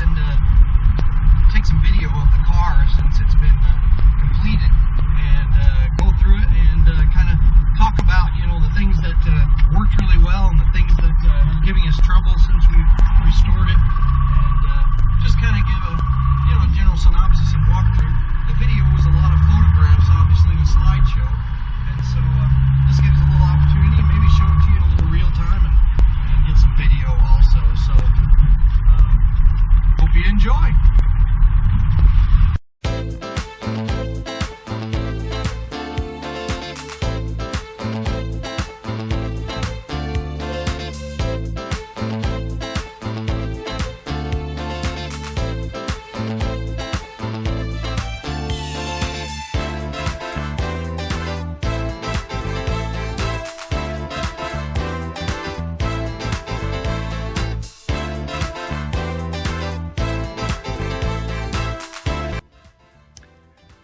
and take some video of the car since it's been completed, and go through it and kind of talk about, you know, the things that worked really well and the things that are giving us trouble since we've restored it, and just kind of give a, you know, a general synopsis and walkthrough. The video was a lot of photographs, obviously, in a slideshow, and so this gives a little opportunity, maybe show it to you in a little real time and get some video also. So hope you enjoy.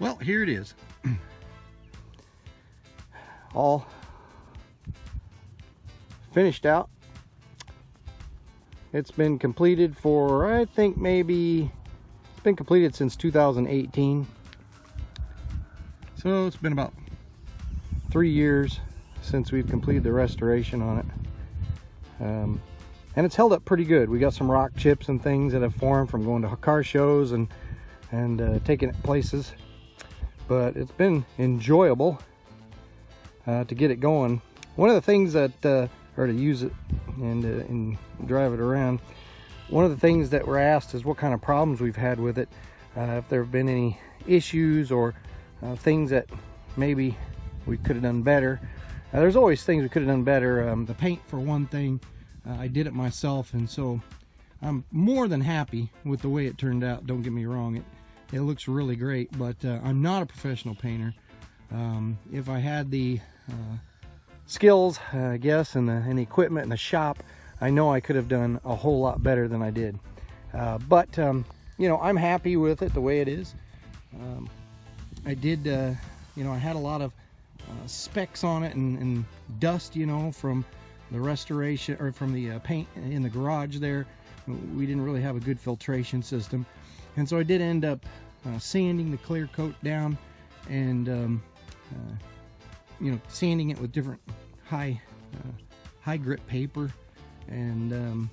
Well, here it is. All finished out. It's been completed for, I think maybe, it's been completed since 2018. So it's been about 3 years since we've completed the restoration on it. And it's held up pretty good. We got some rock chips and things that have formed from going to car shows and taking it places. But it's been enjoyable to get it going. One of the things that, or to use it and drive it around, one of the things that we're asked is what kind of problems we've had with it, if there have been any issues or things that maybe we could have done better. There's always things we could have done better. The paint, for one thing, I did it myself, and so I'm more than happy with the way it turned out. Don't get me wrong. It looks really great, but I'm not a professional painter. If I had the skills, I guess, and the equipment in the shop, I know I could have done a whole lot better than I did. But you know, I'm happy with it the way it is. I did, you know, I had a lot of specks on it and dust, you know, from the restoration, or from the paint in the garage there. We didn't really have a good filtration system. And so I did end up sanding the clear coat down and you know, sanding it with different high grit paper, and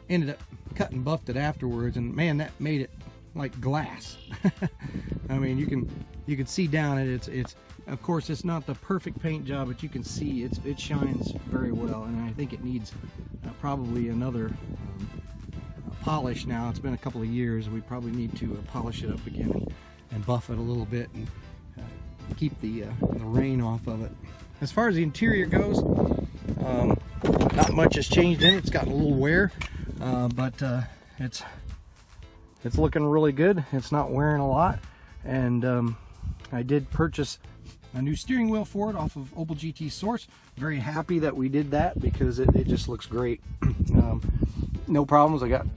ended up cut and buffed it afterwards, and man, that made it like glass. I mean, you can see down it. It's of course it's not the perfect paint job, but you can see it shines very well, and I think it needs probably another polish now. It's been a couple of years. We probably need to polish it up again and buff it a little bit and keep the rain off of it. As far as the interior goes, not much has changed in it. It's gotten a little wear, but it's looking really good. It's not wearing a lot, and I did purchase a new steering wheel for it off of Opel GT Source. Very happy that we did that because it just looks great. No problems. I got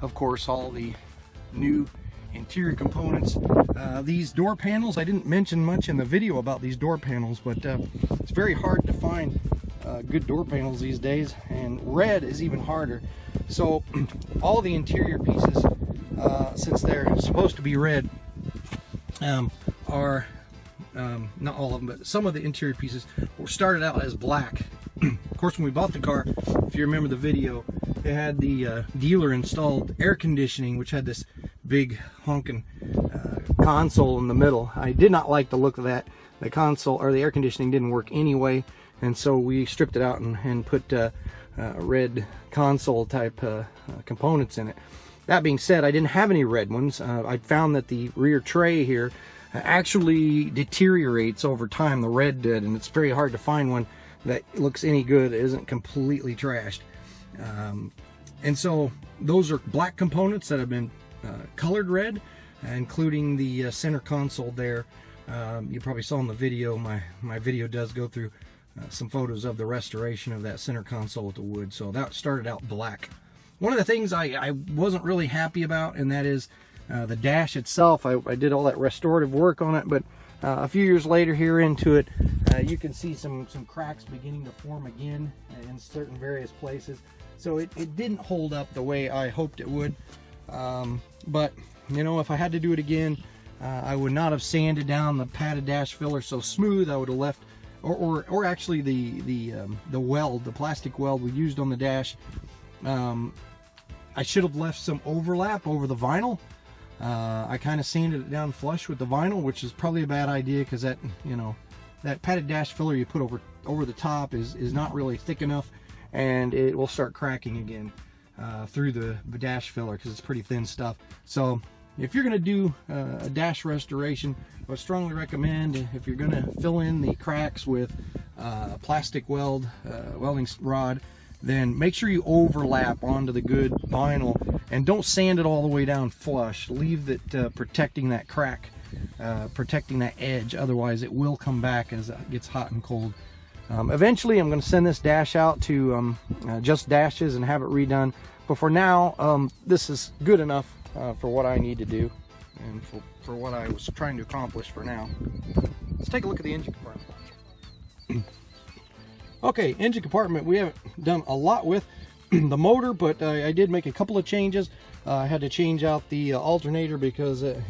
of course all the new interior components. These door panels, I didn't mention much in the video about these door panels, but it's very hard to find good door panels these days, and red is even harder. So all the interior pieces, since they're supposed to be red, are not all of them, but some of the interior pieces were started out as black. Of course, when we bought the car, if you remember the video, it had the dealer installed air conditioning, which had this big honking console in the middle. I did not like the look of that. The console, or the air conditioning, didn't work anyway, and so we stripped it out and put red console type components in it. That being said, I didn't have any red ones. I found that the rear tray here actually deteriorates over time. The red did, and it's very hard to find one that looks any good, isn't completely trashed. And so those are black components that have been colored red, including the center console there. You probably saw in the video, my video does go through some photos of the restoration of that center console with the wood. So that started out black. One of the things I wasn't really happy about, and that is the dash itself. I did all that restorative work on it, but a few years later here into it, you can see some cracks beginning to form again in certain various places. So it didn't hold up the way I hoped it would. But you know, if I had to do it again, I would not have sanded down the padded dash filler so smooth. I would have left, or actually the weld, the plastic weld we used on the dash, I should have left some overlap over the vinyl. I kind of sanded it down flush with the vinyl, which is probably a bad idea, because that, you know, that padded dash filler you put over the top is not really thick enough, and it will start cracking again through the dash filler, because it's pretty thin stuff. So if you're going to do a dash restoration, I would strongly recommend, if you're going to fill in the cracks with plastic welding rod, then make sure you overlap onto the good vinyl, and don't sand it all the way down flush. Leave it protecting that crack, protecting that edge. Otherwise it will come back as it gets hot and cold. Eventually I'm going to send this dash out to Just Dashes and have it redone, but for now this is good enough for what I need to do and for what I was trying to accomplish for now. Let's take a look at the engine compartment. Okay, engine compartment we haven't done a lot with the motor, but I did make a couple of changes. I had to change out the alternator because it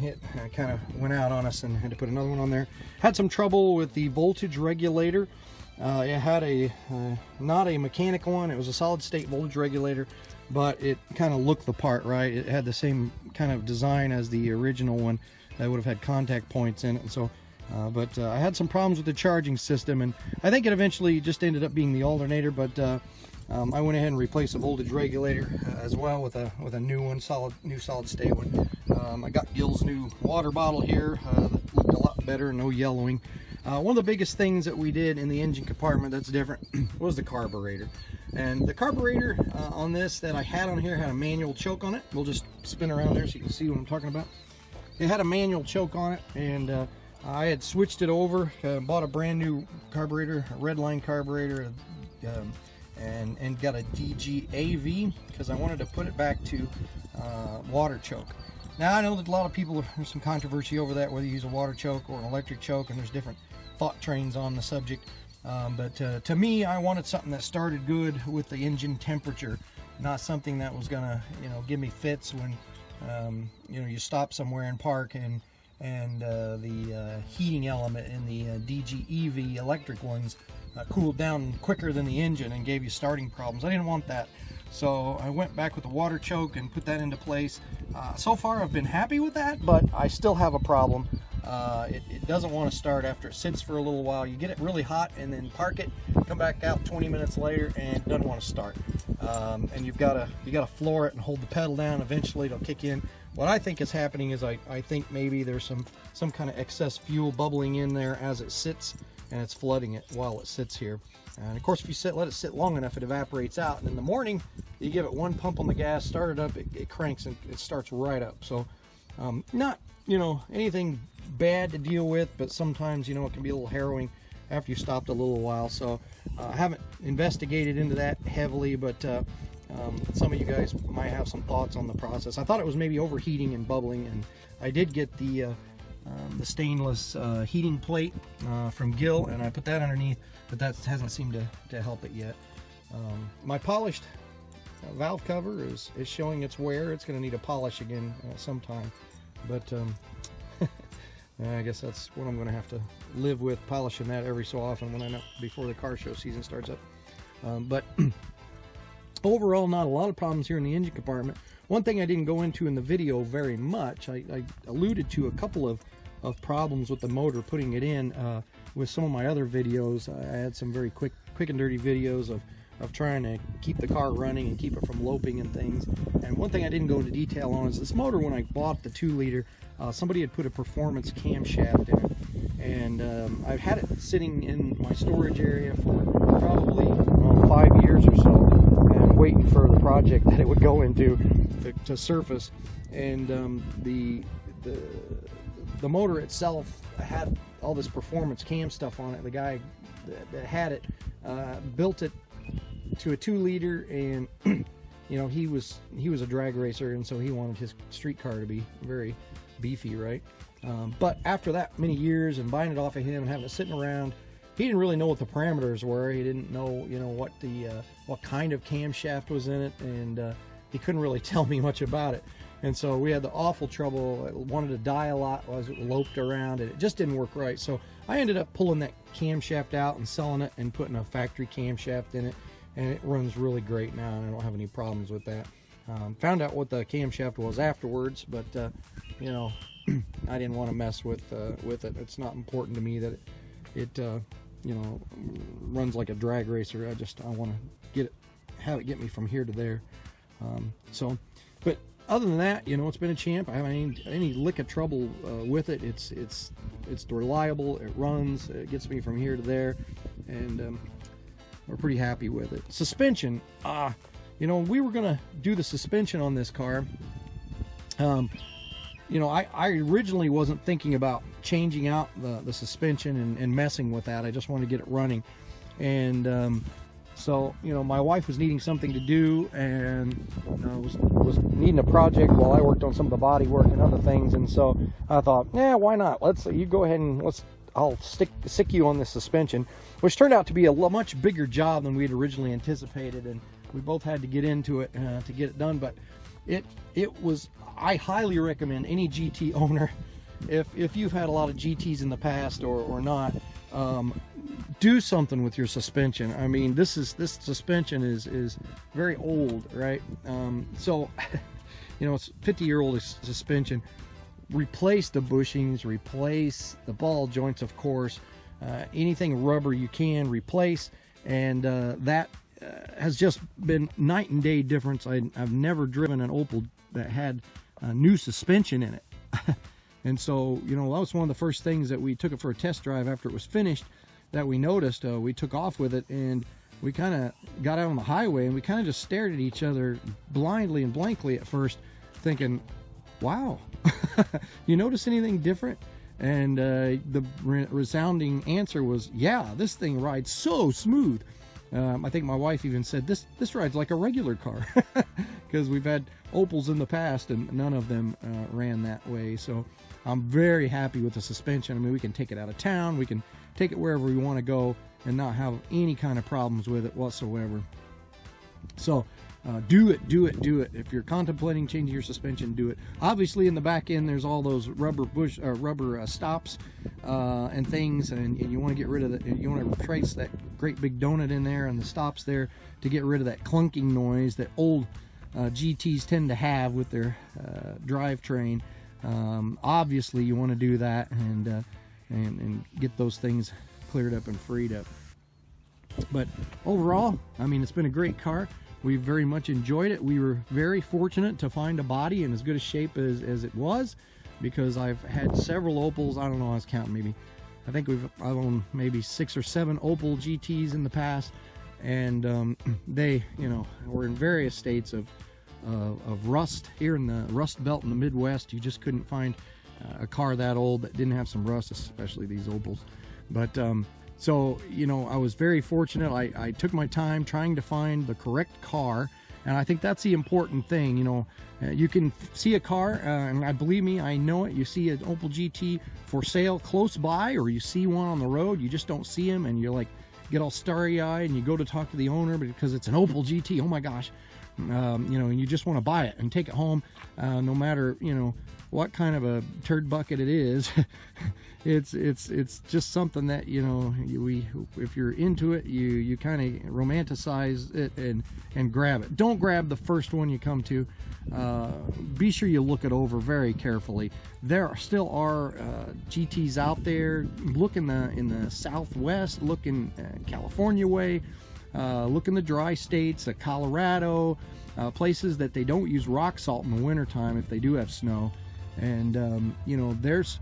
kind of went out on us, and had to put another one on there. Had some trouble with the voltage regulator. It had not a mechanical one, it was a solid state voltage regulator, but it kind of looked the part, right? It had the same kind of design as the original one that would have had contact points in it, and so but I had some problems with the charging system, and I think it eventually just ended up being the alternator. But I went ahead and replaced the voltage regulator as well with a new one, new solid state one. I got Gil's new water bottle here that looked a lot better, no yellowing. One of the biggest things that we did in the engine compartment that's different was the carburetor. And the carburetor on this that I had on here had a manual choke on it. We'll just spin around there so you can see what I'm talking about. It had a manual choke on it, and I had switched it over, bought a brand new carburetor, a Redline carburetor, and got a DGAV because I wanted to put it back to water choke. Now I know that a lot of people, there's some controversy over that, whether you use a water choke or an electric choke, and there's different thought trains on the subject. But to me, I wanted something that started good with the engine temperature, not something that was gonna, you know, give me fits when you know, you stop somewhere and park and the heating element in the DGEV electric ones cooled down quicker than the engine and gave you starting problems. I didn't want that, so I went back with the water choke and put that into place. So far I've been happy with that, but I still have a problem. It doesn't want to start after it sits for a little while. You get it really hot and then park it, come back out 20 minutes later, and it doesn't want to start. And you got to floor it and hold the pedal down. Eventually it'll kick in. What I think is happening is I think maybe there's some kind of excess fuel bubbling in there as it sits, and it's flooding it while it sits here. And of course, if you let it sit long enough, it evaporates out. And in the morning, you give it one pump on the gas, start it up, it cranks and it starts right up. So not, you know, anything bad to deal with, but sometimes, you know, it can be a little harrowing after you stopped a little while. So I haven't investigated into that heavily, but some of you guys might have some thoughts on the process. I thought it was maybe overheating and bubbling, and I did get the stainless heating plate from Gil, and I put that underneath, but that hasn't seemed to help it yet. My polished valve cover is showing its wear. It's going to need a polish again sometime, but I guess that's what I'm going to have to live with, polishing that every so often when I know, before the car show season starts up. But overall, not a lot of problems here in the engine compartment. One thing I didn't go into in the video very much, I alluded to a couple of problems with the motor putting it in with some of my other videos. I had some very quick and dirty videos of trying to keep the car running and keep it from loping and things. And one thing I didn't go into detail on is this motor. When I bought the 2-liter, somebody had put a performance camshaft in it, and I've had it sitting in my storage area for probably 5 years or so, and waiting for the project that it would go into to surface. And the motor itself had all this performance cam stuff on it. The guy that had it built it to a 2-liter, and you know, he was a drag racer, and so he wanted his street car to be very beefy, right? But after that many years and buying it off of him and having it sitting around, he didn't really know what the parameters were. He didn't know, you know, what kind of camshaft was in it, and he couldn't really tell me much about it. And so we had the awful trouble. It wanted to die a lot as it loped around, and it just didn't work right. So I ended up pulling that camshaft out and selling it and putting a factory camshaft in it, and it runs really great now, and I don't have any problems with that. Found out what the camshaft was afterwards, but you know, I didn't want to mess with it. It's not important to me that it you know, runs like a drag racer. I want to have it get me from here to there. But other than that, you know, it's been a champ. I haven't any lick of trouble with it. It's reliable. It runs. It gets me from here to there, and we're pretty happy with it. Suspension. You know, we were gonna do the suspension on this car. You know, I originally wasn't thinking about changing out the suspension and messing with that. I just wanted to get it running, and so, you know, my wife was needing something to do, and was needing a project while I worked on some of the body work and other things. And so I thought, yeah, why not? You go ahead and I'll stick you on this suspension, which turned out to be a much bigger job than we had originally anticipated, and we both had to get into it to get it done. But I highly recommend any GT owner, if you've had a lot of GTs in the past or not, do something with your suspension. I mean, this suspension is very old, right? So you know, it's 50-year-old suspension. Replace the bushings, replace the ball joints, of course, anything rubber you can replace, and that has just been night and day difference. I've never driven an Opel that had a new suspension in it. And so, you know, that was one of the first things that we took it for a test drive after it was finished that we noticed. We took off with it, and we kind of got out on the highway, and we kind of just stared at each other blindly and blankly at first, thinking, wow, you notice anything different? And the resounding answer was, yeah, this thing rides so smooth. I think my wife even said, this rides like a regular car, because we've had Opels in the past and none of them ran that way. So I'm very happy with the suspension. I mean, we can take it out of town, we can take it wherever we want to go and not have any kind of problems with it whatsoever. So do it. If you're contemplating changing your suspension, do it. Obviously, in the back end, there's all those rubber stops and things, and you want to get rid of that. You want to trace that great big donut in there and the stops there to get rid of that clunking noise that old GTs tend to have with their drivetrain. Obviously, you want to do that and get those things cleared up and freed up. But overall, I mean, it's been a great car. We very much enjoyed it. We were very fortunate to find a body in as good a shape as it was, because I've had several Opels. I don't know, I was counting, maybe. I think I've owned maybe 6 or 7 Opel GTs in the past, and they, you know, were in various states of rust. Here in the Rust Belt in the Midwest, you just couldn't find a car that old that didn't have some rust, especially these Opels. But so, you know, I was very fortunate. I took my time trying to find the correct car, and I think that's the important thing. You know, you can see a car, and believe me, I know it. You see an Opel GT for sale close by, or you see one on the road, you just don't see him, and you're like, get all starry-eyed, and you go to talk to the owner because it's an Opel GT. Oh my gosh. You know, and you just want to buy it and take it home, no matter, you know, what kind of a turd bucket it is. it's just something that, you know, if you're into it, you kind of romanticize it and grab it. Don't grab the first one you come to. Be sure you look it over very carefully. There still are GTs out there. Look in the Southwest, look in California way. Look in the dry states, Colorado, places that they don't use rock salt in the wintertime if they do have snow. And you know, there's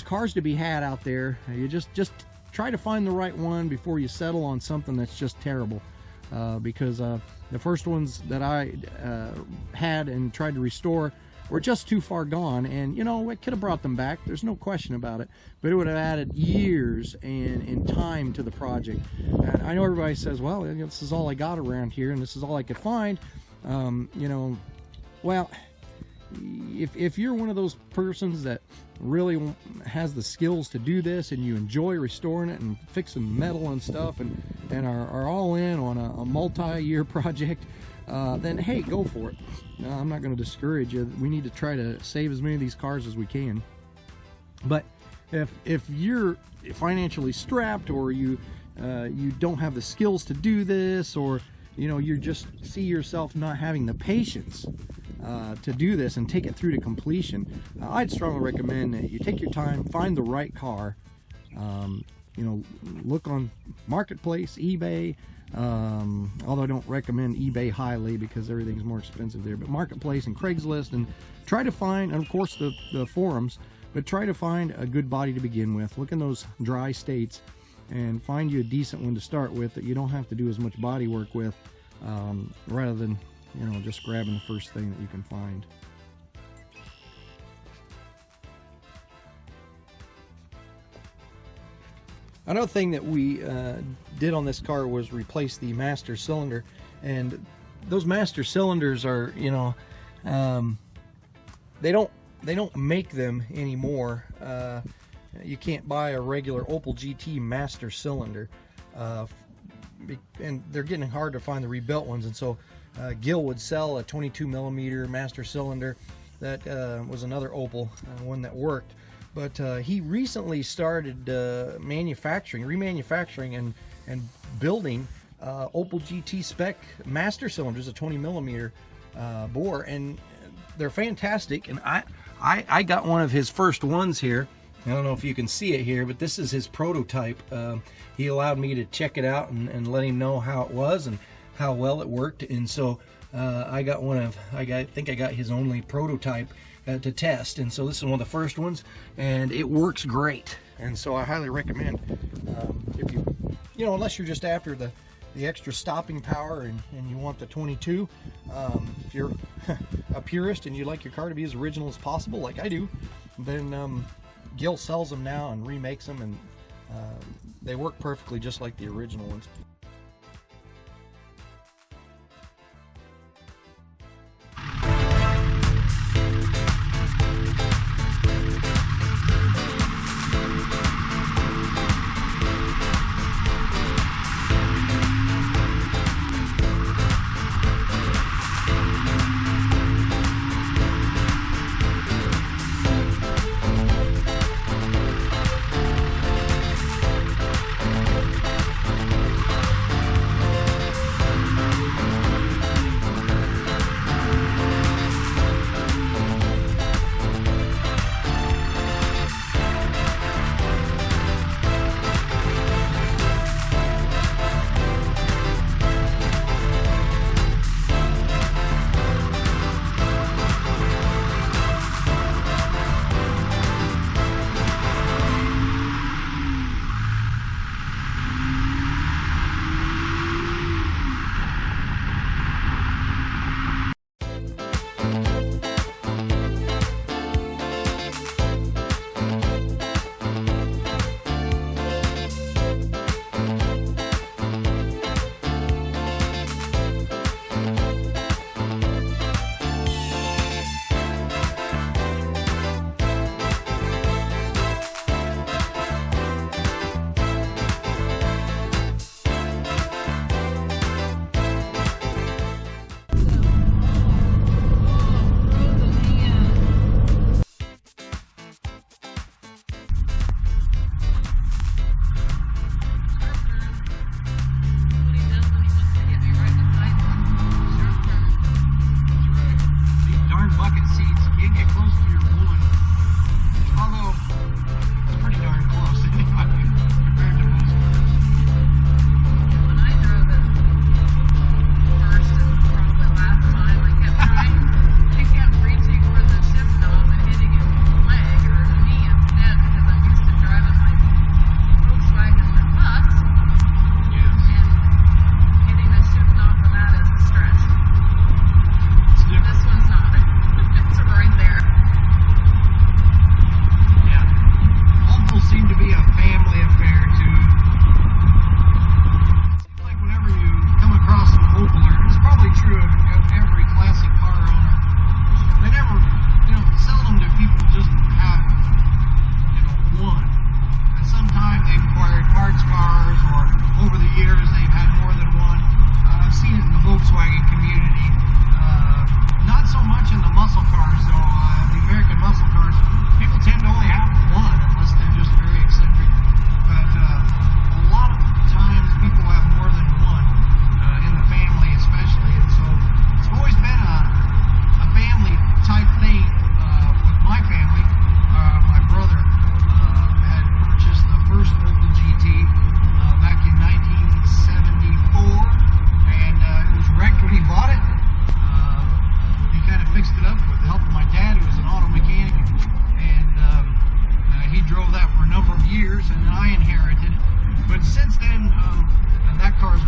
cars to be had out there. You just try to find the right one before you settle on something that's just terrible, because the first ones that I had and tried to restore were just too far gone, and you know, it could have brought them back, there's no question about it, but it would have added years and time to the project. And I know everybody says, well, this is all I got around here and this is all I could find. You know, well, if you're one of those persons that really has the skills to do this, and you enjoy restoring it and fixing metal and stuff, and are all in on a multi-year project, then hey, go for it. I'm not going to discourage you. We need to try to save as many of these cars as we can. But if you're financially strapped, or you don't have the skills to do this, or you just see yourself not having the patience to do this and take it through to completion, I'd strongly recommend that you take your time, find the right car. Look on Marketplace, eBay, although I don't recommend eBay highly because everything's more expensive there, but Marketplace and Craigslist, and try to find, and of course the forums, but try to find a good body to begin with. Look in those dry states and find you a decent one to start with that you don't have to do as much body work with, rather than just grabbing the first thing that you can find. Another thing that we did on this car was replace the master cylinder, and those master cylinders are, they don't make them anymore. You can't buy a regular Opel GT master cylinder, and they're getting hard to find the rebuilt ones. And so Gil would sell a 22 millimeter master cylinder. That was another Opel one that worked. But he recently started remanufacturing and building Opel GT spec master cylinders, a 20 millimeter bore, and they're fantastic. And I got one of his first ones here. I don't know if you can see it here, but this is his prototype. He allowed me to check it out and let him know how it was and how well it worked. And so I think I got his only prototype to test, and so this is one of the first ones, and it works great. And so I highly recommend, if you unless you're just after the extra stopping power and you want the 22, if you're a purist and you like your car to be as original as possible, like I do, then Gil sells them now and remakes them, and they work perfectly just like the original ones. years, and then I inherited it. But since then, that car's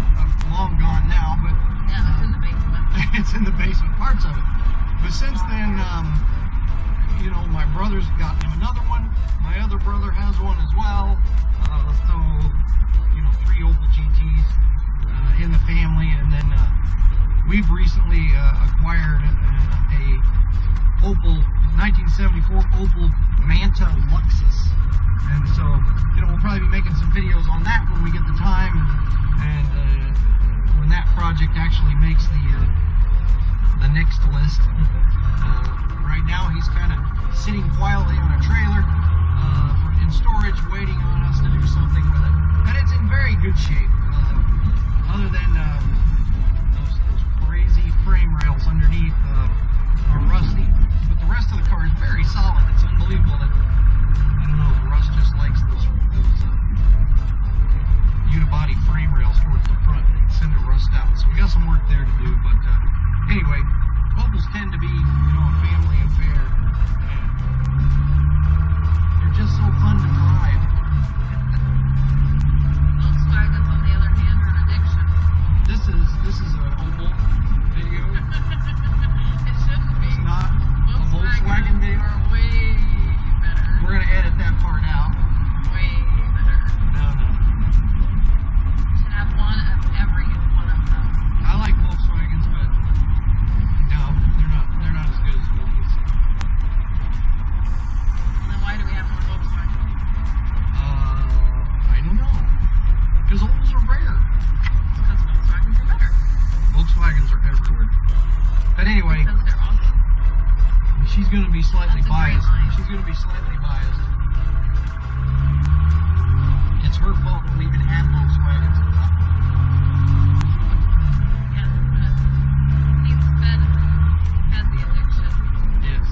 long gone now, but yeah, it's in the basement. It's in the basement, parts of it. But since then, you know, my brother's got him another one. My other brother has one as well. So, you know, 3 Opel GTs in the family, and then we've recently acquired a Opel 1974 Opel Manta Luxus. And so, you know, we'll probably be making some videos on that when we get the time, and when that project actually makes the next list. Right now, he's kind of sitting quietly on a trailer in storage, waiting on us to do something with it. And it's in very good shape, other than those crazy frame rails underneath are rusty. But the rest of the car is very solid. It's unbelievable that, I don't know, the rust just likes those unibody frame rails towards the front and send it rust out. So we got some work there to do. But anyway, Opels tend to be, you know, a family affair. And they're just so fun to drive. Volkswagens, on the other hand, are an addiction. This is an Opel video. It shouldn't be. It's not a Volkswagen video. Are way better. We're gonna edit that part out. Way better. No. You should have one of every one of them. I like Volkswagens, but no, they're not as good as Opels. Then why do we have more Volkswagens? I don't know. Because Opels are rare. Because Volkswagens are better. Volkswagens are everywhere. But anyway, Because they're awesome. she's going to be slightly That's a great biased. line. She's going to be slightly biased. It's her fault that we even have Volkswagens. Yeah, but Steve Fed has the addiction. Yes.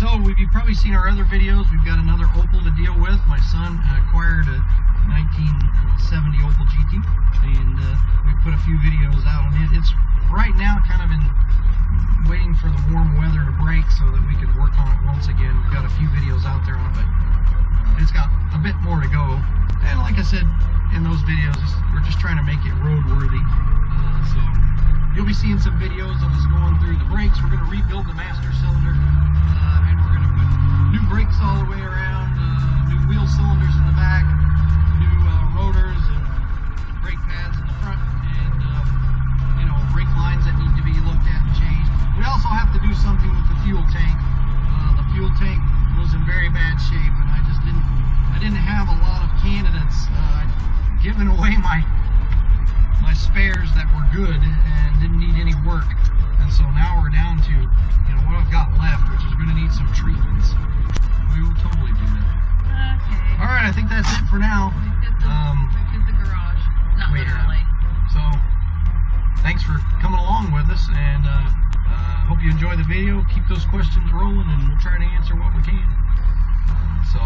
So you've probably seen our other videos. We've got another Opel to deal with. My son acquired a 1970 Opel GT, and we put a few videos out on it. It's right now kind of in waiting for the warm weather to break so that we can work on it once again. We've got a few videos out there on it, but it's got a bit more to go. And like I said in those videos, we're just trying to make it roadworthy. So you'll be seeing some videos of us going through the brakes. We're going to rebuild the master cylinder, and we're going to put new brakes all the way around, new wheel cylinders in the back, new rotors and brake pads in the front, and you know, brake lines that need to be looked at and changed. We also have to do something with the fuel tank. The fuel tank was in very bad shape, and I didn't have a lot of candidates. Giving away my spares that were good and didn't need any work, and so now we're down to, you know, what I've got left, which is going to need some treatments. We will totally do that. Okay. All right, I think that's it for now. We did the garage. Not we have. literally. So thanks for coming along with us, and hope you enjoy the video. Keep those questions rolling, and we'll try to answer what we can. So